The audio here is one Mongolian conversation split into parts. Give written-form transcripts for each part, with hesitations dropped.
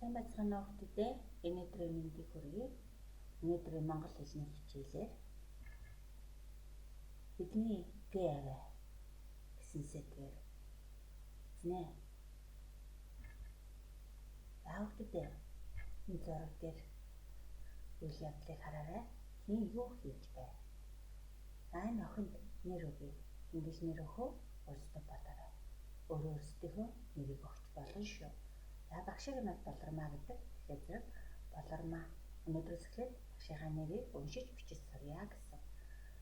Сайн байцгаана уу хүмүүстээ. Өнөөдрийн мэндийг хүргэе. Өнөөдрийн монгол хэлний хичээлээр бидний гээ аваа гэсэн сэдвээр эзнэ. Бүгдээ энэ зураг дээр үйл явдлыг хараарай. Хин юу хийж байна? Энэ охинд нэр өгье. Ингэж нэр өгөө өөрсдөө болоорой. Өөрөө өөрсдийнхөө нэрийг өгч болно шүү. За багшиг нас болормаа гэдэг. Тэгэхээр зэрэг болормаа. Өнөөдрөөс эхлээд багшийнхаа нэрийг уншиж бичиж сурья гэсэн.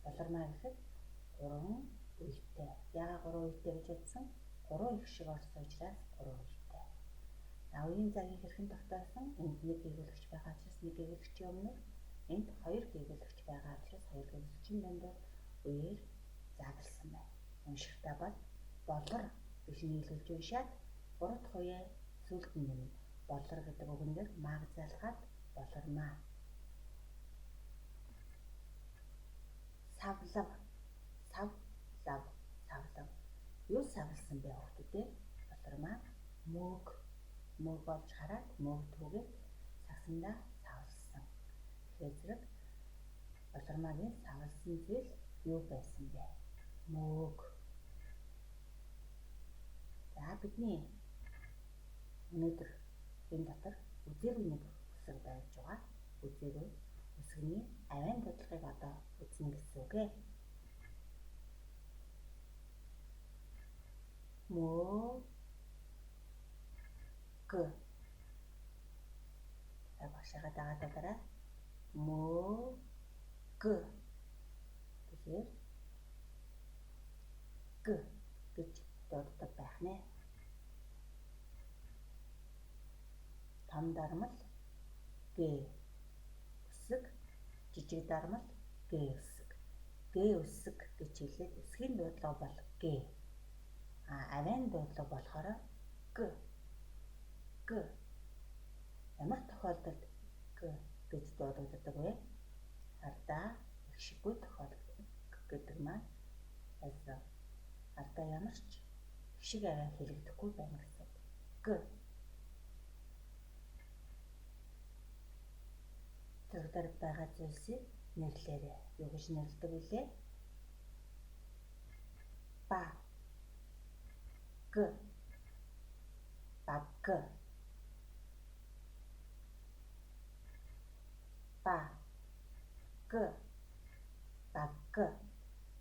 Болормаа гэхэд 3 үетэй. Яагаад 3 үетэй гэж утсан? 3 их шиг орсон учраас 3 үетэй. Үеийн цагийг хэрхэн тогтоосон? Энд нэг гээгүүлэгч байгаа учраас нэг гээгүүлэгчийн өмнө энд 2 гээгүүлэгч байгаа учраас 2 гээгүүлэгчийн дундор үеэр заагдсан байна. Уншихтаа бол болор гэж нийлүүлж уншаад 3 дахь үеэ сүлд нь нэмнэ. Болор гэдэг үгэн дээр мааг залгаад болормаа. Савлав. Юу савлсан бэ хүүхдүүдээ? Болормаа мөөг болж хараад мөөг түүгээд сагсандаа савлсан. Тэгэхээр зэрэг болормаагийн савлсан зүйл юу байсан бэ? Мөөг. За бидний өнөөдөр энэ дотор үзээгүй нэг үсэг байж байгаа. Үзээгүй үсгний авийн бодлогыг одоо үзнэ гэсэн үг ээ. Мөөг. За багшаагаа дагаад байгаарай. Мөөг. Тэгэхээр гэж дууддаг байх нэ. Том дармал гээ үсэг, жижиг дармал гээ үсэг. Гээ үсэг гэж хэлээд үсгийн дуудлага бол гээ. Авийн дуудлага болохоор г. Ямар тохиолдолд г гэж дуудагддаг вэ? Ардаа ихшиггүй тохиолдол гэдэг маань ардаа ямар ч ихшиг аваа хэрэгдэхгүй байна гэсэн үг. Г. Зураг дээр байгаа зүйлсийг нэрлээрэй. Юу гэж нэрлэдэг вүлээ? Баг. Баг.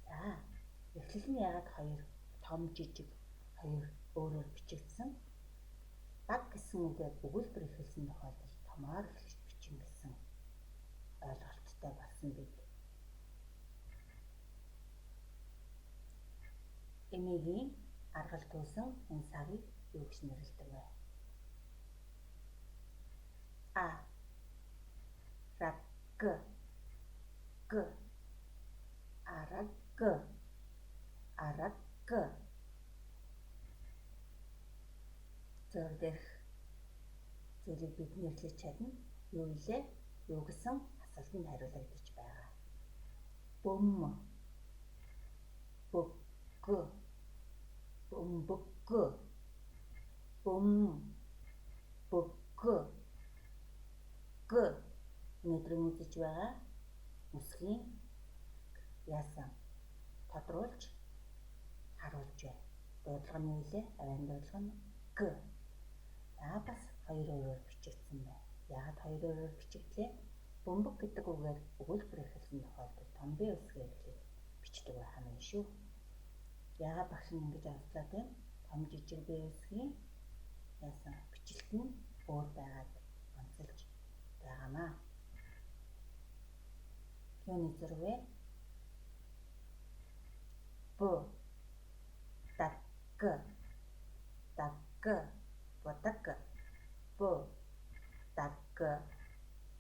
За, эхлэл нь яагаад 2 том жижиг 2 өөрөөр бичигдсэн? Баг гэсэн үгээр өгүүлбэр эхэлсэн тохиолдолд томоор эхлэж бичин гэсэн ойлголттой болсон бид. Эмээгийн аргал туусан энэ савыг юу гэж нэрлэдэг вэ? Араг. Зураг дээрх зүйлийг бид нэрлэж чадна. Юу вэ? Юу гэсэн асуултанд хариулагдаж байгаа. Бөмбөг. Өнөөдрийн үзэж байгаа үсгийн яасан тодруулж харуулж байна. Дуудлага нь юу вэ? Авийн дуудлага нь г. Бас 2 өөрөөр бичигдсэн байна. Яагаад 2 өөрөөр бичигдлээ? Бөмбөг гэдэг үгээр өгүүлбэр эхэлсэн тохиолдолд том б үсгээр эхлээд бичдэг байх юм шүү. Яагаад багш нь ингэж онцлоод байна? Том жижиг б үсгийн яасан бичлэлт нь өөр байгаад онцолж байгаамаа. Юуны зураг вэ?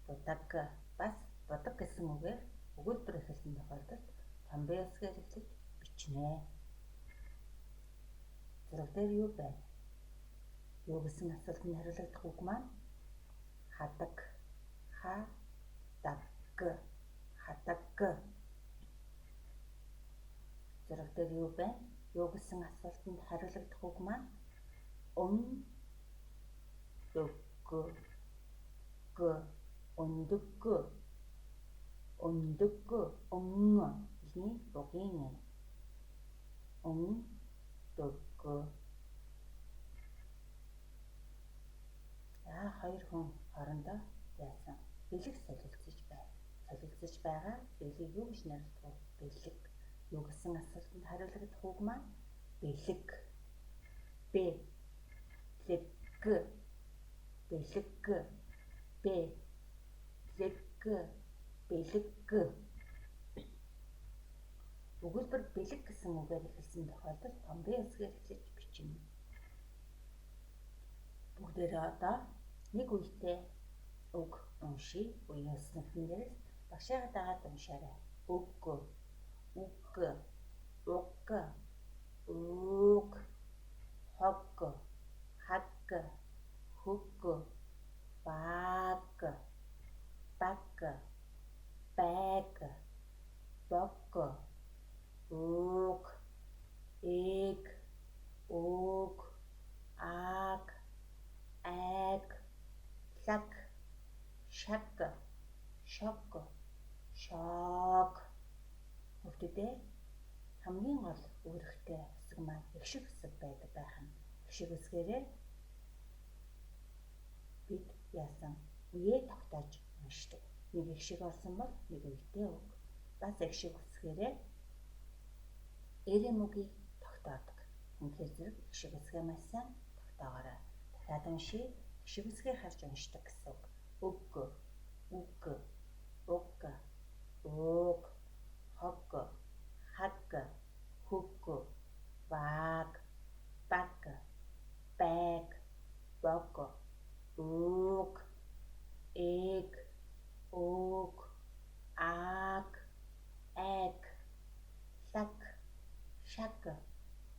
Будаг. Бас будаг гэсэн үгээр өгүүлбэр эхэлсэн тохиолдолд том б үсгээр эхлэж бичнэ. Зураг дээр юу байна? Юу гэсэн асуултанд хариулагдах үг маань хадаг. Зураг дээр юу байна? Юу гэсэн асуултанд хариулагдах үг маань өмдөг. өндөггүй, эхний дугийн эн. Өндөггүй. Хоёр хүн хоорондоо яасан? Бэлэг солилцож байгаа. Бэлгийг юу гэж нэрлэдэг вэ? Бэлэг. Юу гэсэн асуултанд хариулагдах үг маань бэлэг. Бэлэг. Өгүүлбэр бэлэг гэсэн үгээр эхэлсэн тохиолдолд том Б үсгээр эхлэж бичнэ. Бүгдээрээ одоо нэг үедээ үг уншия. Үеийн өснөхөн дээрээс багшаагаа дагаад уншаарай. Үг, ууг, хог, хаг, хөг, баг, байг, бог, ууг, ээг, өөг, ааг, айг, лаг, шаг, шог, шоог. Хүүхдүүдээ хамгийн гол үүрэгтэй хэсэг маань эгшиг хэсэг байдаг байх нь. Эгшиг хэсгээрээ бид яасан үеэ тогтоож уншдаг. Нэг эгшиг орсон бол нэг үедээ үг. Бас эгшиг хэсгээрээ эрэм үгийг тогтоодог. Үнэхээр зэрэг эгшиг хэсгээ маш сайн тогтоогоорой. Дахиад уншия. Эгшиг хэсгээ харж уншдаг гэсэн үг. Үг, ууг, хог, хаг, хөг, баг, байг, бог, өөг, ээг, өөг, ааг, айг, лаг, шаг,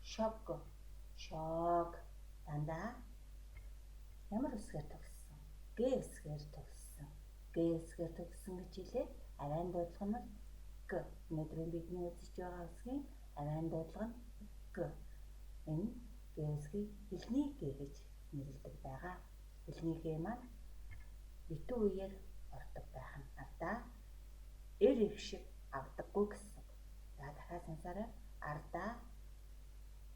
шог, шоог. Дандаа ямар үсгээр төгссөн? Г үсгээр төгссөн. Г үсгээр төгссөн гэж хэлээд авайн дуудлага нь Г. Өнөөдөр бидний үзэж байгаа үсгийн авайн дуудлага нь Г. Энэ Г үсгийг хэлний Г гэж нэрлэдэг байгаа. Хэлний Г маань битүү үеэр ордог байх нь ардаа эр эгшиг авдаггүй гэсэн. За дахиад сонсоорой. Ардаа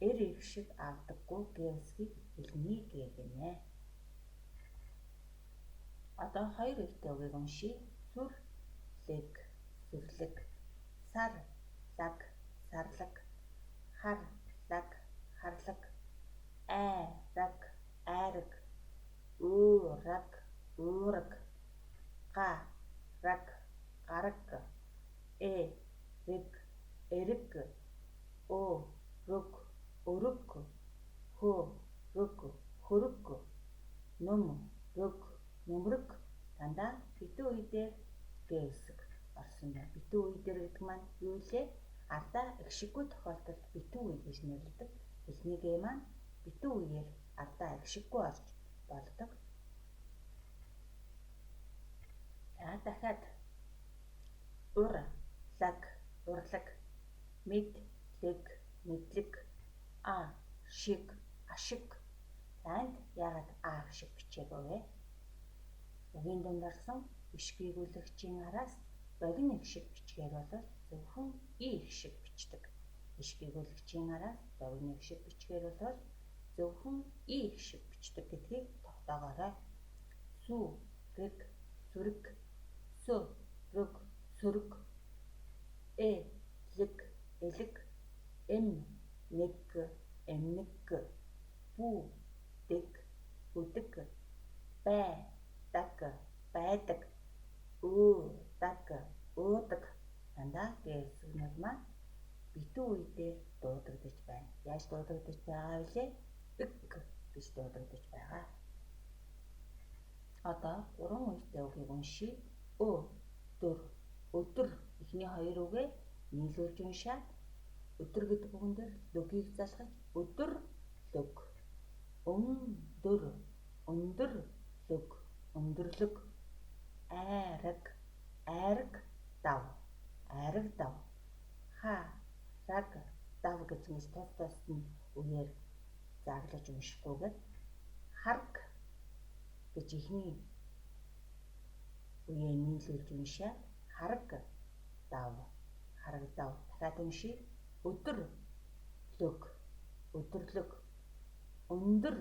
эр эгшиг авдаггүй Г үсгийг хэлний Г гэнэ. Одоо хоёр үедээ үгийг уншия. Сүрлэг, сүрлэг, сар, лаг, сарлаг, хар, лаг, харлаг, айраг, айраг, уураг, уураг, гараг, гараг, эрэг, эрэг, өрөг, өрөг, хөрөг, хөрөг, нөмрөг, нөмрөг. Дандаа битүү үе дээр Г үсэг орсон байна. Битүү үе дээр гэдэг маань юу вэ? Ардаа эгшиггүй тохиолдолд битүү үе гэж нэрлэдэг. Хэлний Г маань битүү үеэр ардаа эгшиггүй орж болдог. За дахиад ур, лаг, урлаг, мэдлэг, мэдлэг, ашиг, ашиг. Энд яагаад ашиг бичээгүй вэ? Үгийн дунд орсон биш биегүүлэгчийн араас богино эгшиг бичгээр бол зөвхөн и эгшиг бичдэг. Биш биегүүлэгчийн араас богино эгшиг бичгээр бол зөвхөн и эгшиг бичдэг гэдгийг тогтоогоорой. Сүрэг, сүрэг, сөрөг, сөрөг, элэг, элэг, эмнэг, эмнэг, бүдэг, бүдэг, байдаг, байдаг, уудаг, уудаг. Дандаа Г үсгнүүд маань битүү үе дээр дуудагдаж байна. Яаж дуудагдаж байгаа вэ? Г гэж дуудагдаж байгаа. Одоо 3 үедээ үгийг уншия. Өдөр, өдөр. Эхний хоёр үгээ нийлүүлж уншаад өдөр гэдэг үгэн дээр лөгийг залгаж өдөр, лөг. Өндөр, өндөр, лөг, өндөрлөг. Айраг, айраг, дав, айраг, дав. Хараг, дав гэж нэг тус нь үгээр заглаж уншихгүйгээр харг гэж ихний үеэ нийлүүлж уншаад хараг дав. Харагдав. Дахиад уншия. Өдөр лөг. Өдөрлөг. Өндөр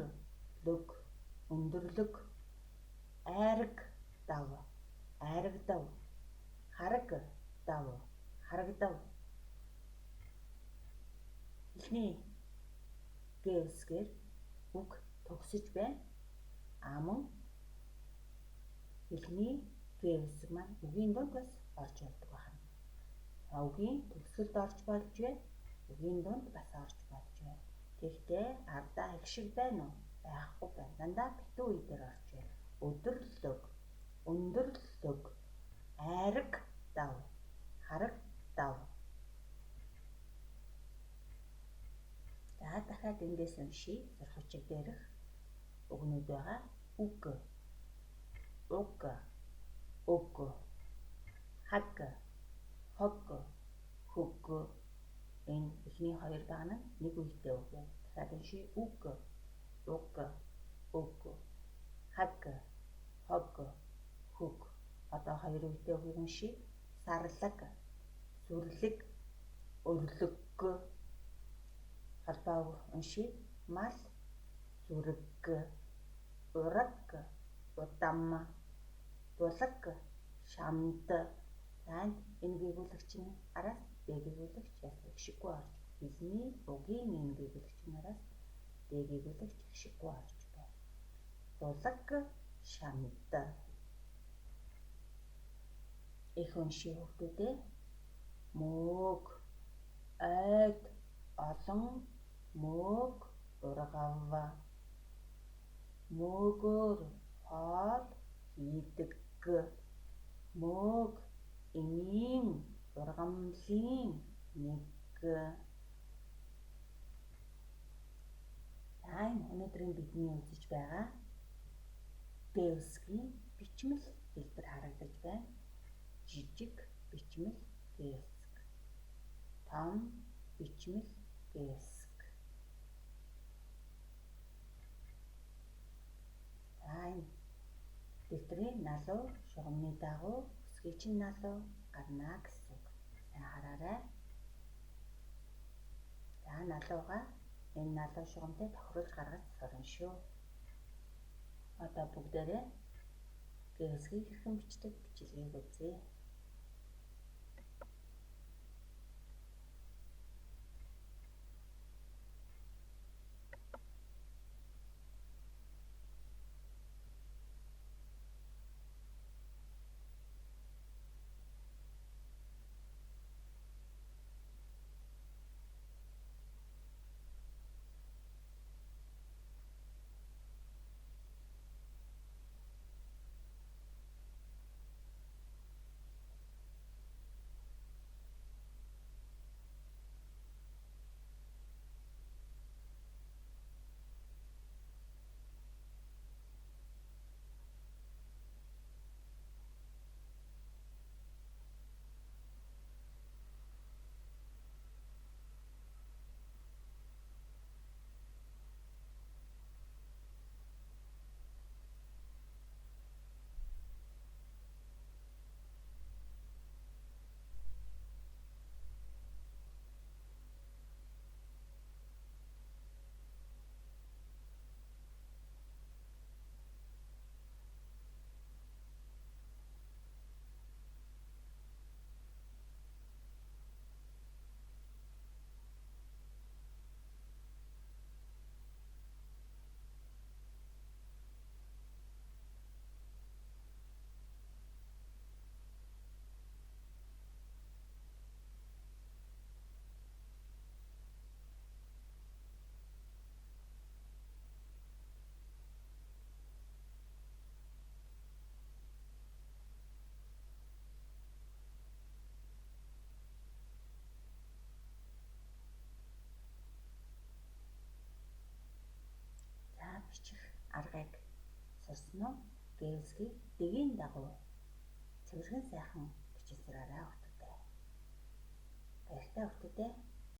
лөг. Өндөрлөг. Айраг дав. Айрагдав. Хараг дав. Харагдав. Эхний гээвсгээр үг төгсөж байна. Мөн эхний гээвсэг маань үгийн дунд бас орж болдог байна. Үгийн төгсгөлд орж болж байна. Үгийн дунд бас орж болж байна. Тэгэхдээ ардаа их шиг байна уу? Байхгүй байна. Дандаа битүү үе дээр орж байна. Өдөрлөг. Өндөрлөг. Айраг дав. Хараг дав. За дахиад эндээс уншия. Сурхачиг дээрх үгнүүд байгаа. Үг. Уг. Уг. Хаг. Хог. Хөг. Энэ эхний хоёр баг нь нэг үгтэй үг байна. Дахиад уншия. Үг. Уг. Уг. Хаг. Хог. Хөг. Одоо хоёр үгтэй үгийг уншия. Сарлаг. Сүрлэг. Өрлөг. Холбоо уншия. Мал. Зүрэг. Ураг. Удам. Дулаг. Шамд. Танд энэ гээгүүлэгчийн араас Д гээгүүлэгч ясдаг шиггүй орж. Хэлний угийн энэ гээгүүлэгчийн араас Д гээгүүлэгч шиггүй орж байна. Дулаг. Шамд. Их уншия хүүхдүүдээ. Мөөг. Айд. Олон. Мөөг. Ургав. Мөөгөөр хоол хийдэг. Мөөг. Эмийн ургамлын нэг. За энэ өнөөдрийн бидний үзэж байгаа гээвсгийн бичмэл хэлбэр харагдаж байна. Жижиг бичмэл гээвсэг. Том бичмэл гээвсэг. За энэ дэвтрийн налуу шугамны дагуу өсгийчин налуу гарнаа гэсэн үг. Сайн хараарай. За налууга энэ налуу шугамтай тохируулж гаргаж сурна шүү. Одоо бүгдээрээ гээвсгийг хэрхэн бичдэг бичлэгийг үзье. Бичих аргыг сурсан уу? Гээвсгийг дэгийн дагуу цэвэрхэн сайхан бичиж сураарай хүүхдүүдээ. Баяртай хүүхдүүдээ.